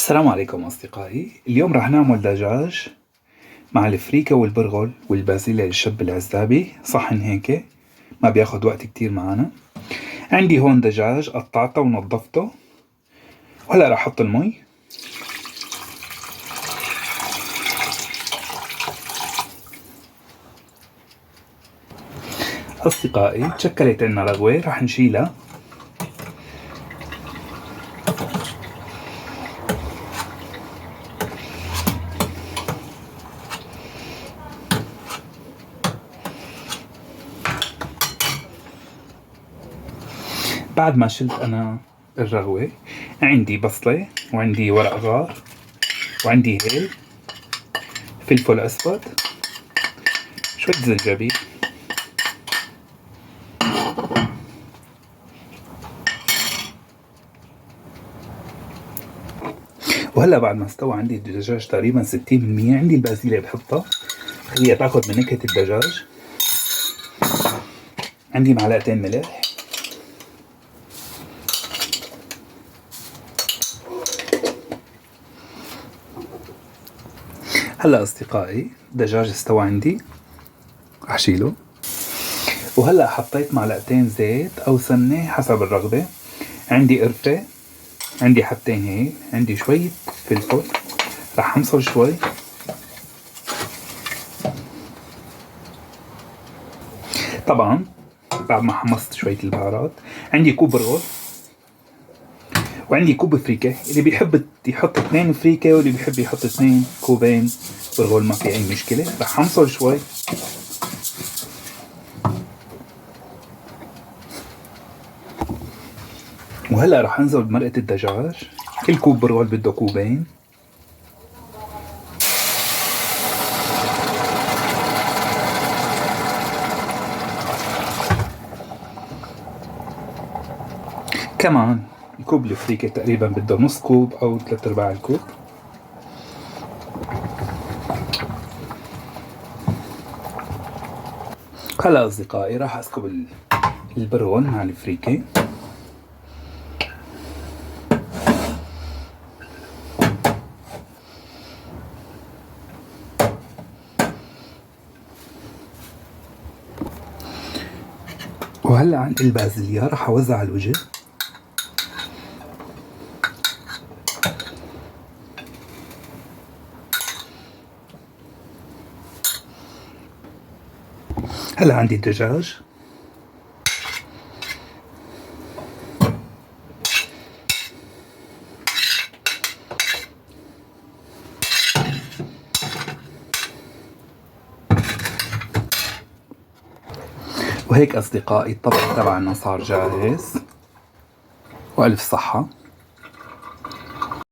السلام عليكم أصدقائي. اليوم راح نعمل دجاج مع الفريكة والبرغل والبازيلا الشب العزابي، صحن هيك ما بياخد وقت كتير معنا. عندي هون دجاج قطعته ونظفته، وهلأ راح أحط المي. أصدقائي تشكلت عنا رغوة راح نشيلها. بعد ما شلت أنا الرغوة، عندي بصلة وعندي ورق غار وعندي هيل، فلفل أسود، شوية زنجبيل، وهلا بعد ما استوى عندي الدجاج تقريبا 60%، عندي البازيلا بحطها، هي تاخد من نكهة الدجاج. عندي معلقتين ملح، هلا أصدقائي الدجاج استوى عندي، رح شيله. وهلا حطيت معلقتين زيت أو سمنة حسب الرغبة. عندي قرفة، عندي حبتين هيل، عندي شوية فلفل، رح أمصر شوي. طبعا بعد ما حمصت شوية البهارات، عندي كوب برغل وعندي كوب فريكة. اللي بيحب يحط 2 فريكة واللي بيحب يحط 2 كوبين برغل، ما في أي مشكلة. رح أمصر شوي. وهلا رح انزل بمرقة الدجاج. كل كوب برغل بده كوبين. كمان الكوب الفريكة تقريبا بده نص كوب او 3/4 الكوب. هلا اصدقائي راح اسكب البرغل مع الفريكة. وهلا عندي البازليا راح اوزع على الوجه. هلا عندي الدجاج. وهيك أصدقائي الطبق تبعنا صار جاهز، وألف صحة.